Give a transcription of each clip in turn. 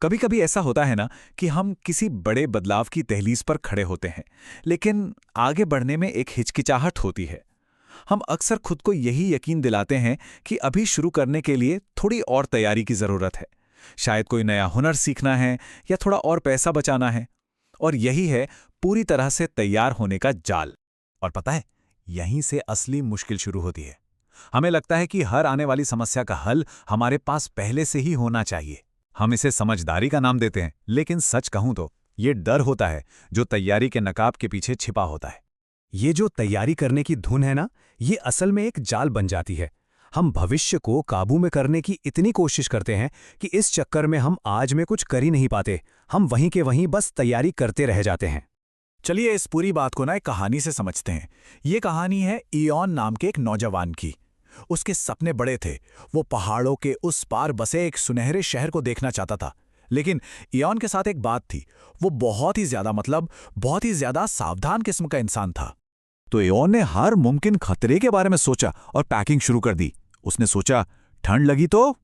कभी कभी ऐसा होता है ना कि हम किसी बड़े बदलाव की दहलीज पर खड़े होते हैं, लेकिन आगे बढ़ने में एक हिचकिचाहट होती है। हम अक्सर खुद को यही यकीन दिलाते हैं कि अभी शुरू करने के लिए थोड़ी और तैयारी की जरूरत है। शायद कोई नया हुनर सीखना है या थोड़ा और पैसा बचाना है। और यही है पूरी तरह से तैयार होने का जाल। और पता है, यहीं से असली मुश्किल शुरू होती है। हमें लगता है कि हर आने वाली समस्या का हल हमारे पास पहले से ही होना चाहिए। हम इसे समझदारी का नाम देते हैं, लेकिन सच कहूं तो ये डर होता है जो तैयारी के नकाब के पीछे छिपा होता है। ये जो तैयारी करने की धुन है ना, ये असल में एक जाल बन जाती है। हम भविष्य को काबू में करने की इतनी कोशिश करते हैं कि इस चक्कर में हम आज में कुछ कर ही नहीं पाते। हम वहीं के वहीं बस तैयारी करते रह जाते हैं। चलिए इस पूरी बात को ना एक कहानी से समझते हैं। ये कहानी है इयॉन नाम के एक नौजवान की। उसके सपने बड़े थे। वो पहाड़ों के उस पार बसे एक सुनहरे शहर को देखना चाहता था। लेकिन इयॉन के साथ एक बात थी। वो बहुत ही ज्यादा सावधान किस्म का इंसान था। तो इयॉन ने हर मुमकिन खतरे के बारे में सोचा और पैकिंग शुरू कर दी। उसने सोचा, ठंड लगी तो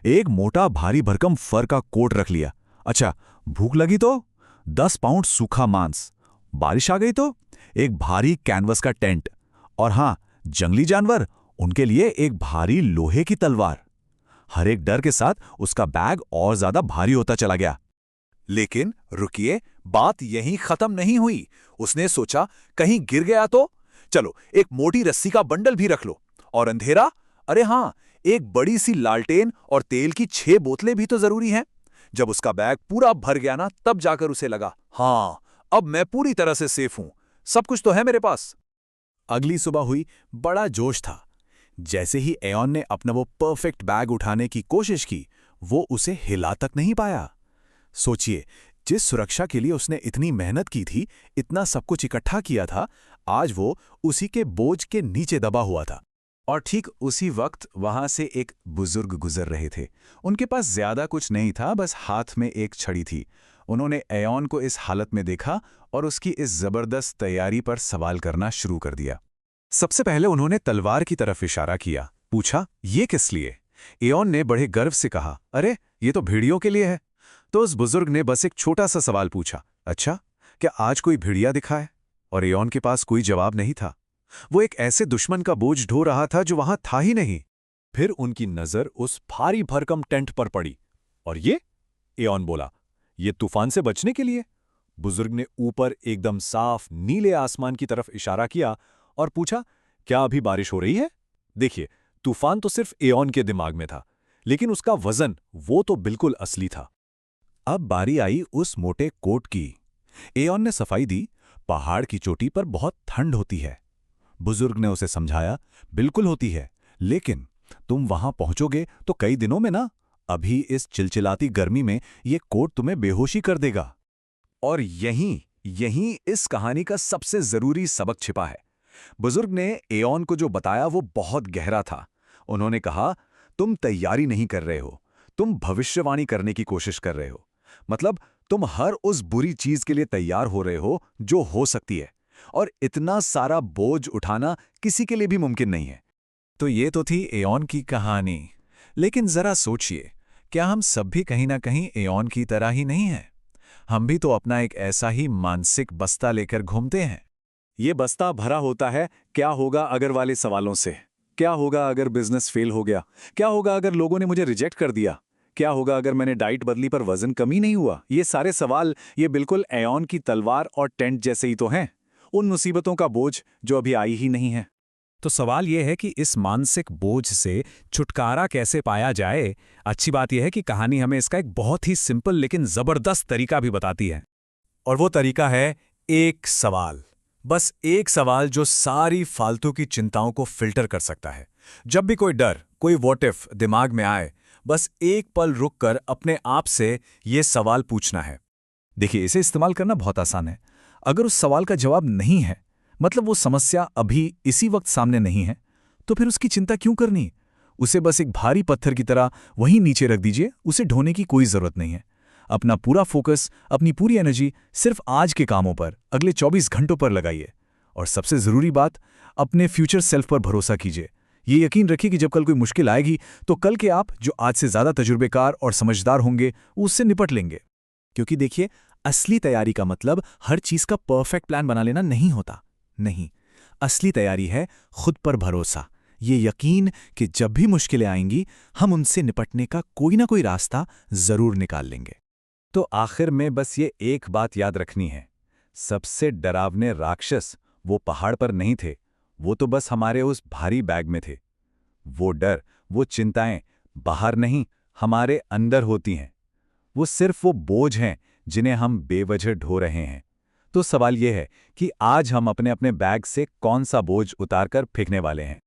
एक मोटा भारी भरकम फर का कोट रख लिया। अच्छा, भूख लगी तो 10 पाउंड सूखा मांस। बारिश आ गई तो एक भारी कैनवस का टेंट। और हां, जंगली जानवर, उनके लिए एक भारी लोहे की तलवार। हर एक डर के साथ उसका बैग और ज्यादा भारी होता चला गया। लेकिन रुकिए, बात यहीं खत्म नहीं हुई। उसने सोचा, कहीं गिर गया तो चलो एक मोटी रस्सी का बंडल भी रख लो। और अंधेरा, अरे हां, एक बड़ी सी लालटेन और तेल की 6 बोतलें भी तो जरूरी हैं। जब उसका बैग पूरा भर गया ना, तब जाकर उसे लगा, हां, अब मैं पूरी तरह से सेफ हूं। सब कुछ तो है मेरे पास। अगली सुबह हुई, बड़ा जोश था। जैसे ही एयॉन ने अपना वो परफेक्ट बैग उठाने की कोशिश की, वो उसे हिला तक नहीं पाया। सोचिए, जिस सुरक्षा के लिए उसने इतनी मेहनत की थी, इतना सब कुछ इकट्ठा किया था, आज वो उसी के बोझ के नीचे दबा हुआ था। और ठीक उसी वक्त वहां से एक बुजुर्ग गुजर रहे थे। उनके पास ज्यादा कुछ नहीं था, बस हाथ में एक छड़ी थी। उन्होंने एयॉन को इस हालत में देखा और उसकी इस जबरदस्त तैयारी पर सवाल करना शुरू कर दिया। सबसे पहले उन्होंने तलवार की तरफ इशारा किया। पूछा, ये किस लिए? एयॉन ने बड़े गर्व से कहा, अरे ये तो भेड़ियों के लिए है। तो उस बुजुर्ग ने बस एक छोटा सा सवाल पूछा, अच्छा, क्या आज कोई भेड़िया दिखा है? और एयॉन के पास कोई जवाब नहीं था। वो एक ऐसे दुश्मन का बोझ ढो रहा था जो वहां था ही नहीं। फिर उनकी नजर उस भारी भरकम टेंट पर पड़ी। और ये? एयॉन बोला, ये तूफान से बचने के लिए। बुजुर्ग ने ऊपर एकदम साफ नीले आसमान की तरफ इशारा किया और पूछा, क्या अभी बारिश हो रही है? देखिए, तूफान तो सिर्फ एयॉन के दिमाग में था, लेकिन उसका वजन, वो तो बिल्कुल असली था। अब बारी आई उस मोटे कोट की। एयॉन ने सफाई दी, पहाड़ की चोटी पर बहुत ठंड होती है। बुजुर्ग ने उसे समझाया, बिल्कुल होती है, लेकिन तुम वहां पहुंचोगे तो कई दिनों में ना, अभी इस चिलचिलाती गर्मी में ये कोट तुम्हें बेहोशी कर देगा। और यहीं इस कहानी का सबसे जरूरी सबक छिपा है। बुजुर्ग ने एयॉन को जो बताया वो बहुत गहरा था। उन्होंने कहा, तुम तैयारी नहीं कर रहे हो, तुम भविष्यवाणी करने की कोशिश कर रहे हो। मतलब तुम हर उस बुरी चीज के लिए तैयार हो रहे हो जो हो सकती है। और इतना सारा बोझ उठाना किसी के लिए भी मुमकिन नहीं है। तो ये तो थी एयॉन की कहानी। लेकिन जरा सोचिए, क्या हम सब भी कहीं ना कहीं एयॉन की तरह ही नहीं हैं? हम भी तो अपना एक ऐसा ही मानसिक बस्ता लेकर घूमते हैं। ये बस्ता भरा होता है, क्या होगा अगर वाले सवालों से। क्या होगा अगर बिजनेस फेल हो गया? क्या होगा अगर लोगों ने मुझे रिजेक्ट कर दिया? क्या होगा अगर मैंने डाइट बदली पर वजन कमी नहीं हुआ? ये सारे सवाल, ये बिल्कुल एयॉन की तलवार और टेंट जैसे ही तो हैं। उन मुसीबतों का बोझ जो अभी आई ही नहीं है। तो सवाल यह है कि इस मानसिक बोझ से छुटकारा कैसे पाया जाए? अच्छी बात यह है कि कहानी हमें इसका एक बहुत ही सिंपल लेकिन जबरदस्त तरीका भी बताती है। और वो तरीका है एक सवाल। बस एक सवाल जो सारी फालतू की चिंताओं को फिल्टर कर सकता है। जब भी कोई डर, कोई व्हाट इफ दिमाग में आए, बस एक पल रुककर अपने आप से ये सवाल पूछना है। देखिए, इसे इस्तेमाल करना बहुत आसान है। अगर उस सवाल का जवाब नहीं है, मतलब वो समस्या अभी इसी वक्त सामने नहीं है, तो फिर उसकी चिंता क्यों करनी? उसे बस एक भारी पत्थर की तरह वहीं नीचे रख दीजिए। उसे ढोने की कोई जरूरत नहीं है। अपना पूरा फोकस, अपनी पूरी एनर्जी सिर्फ आज के कामों पर, अगले 24 घंटों पर लगाइए। और सबसे जरूरी बात, अपने फ्यूचर सेल्फ पर भरोसा कीजिए। ये यकीन रखिए कि जब कल कोई मुश्किल आएगी तो कल के आप जो आज से ज़्यादा तजुर्बेकार और समझदार होंगे उससे निपट लेंगे। क्योंकि देखिए, असली तैयारी का मतलब हर चीज़ का परफेक्ट प्लान बना लेना नहीं होता। नहीं, असली तैयारी है खुद पर भरोसा, ये यकीन कि जब भी मुश्किलें आएंगी हम उनसे निपटने का कोई ना कोई रास्ता ज़रूर निकाल लेंगे। तो आखिर में बस ये एक बात याद रखनी है, सबसे डरावने राक्षस वो पहाड़ पर नहीं थे, वो तो बस हमारे उस भारी बैग में थे। वो डर, वो चिंताएं बाहर नहीं, हमारे अंदर होती हैं। वो सिर्फ वो बोझ हैं जिन्हें हम बेवजह ढो रहे हैं। तो सवाल ये है कि आज हम अपने अपने बैग से कौन सा बोझ उतारकर फेंकने वाले हैं।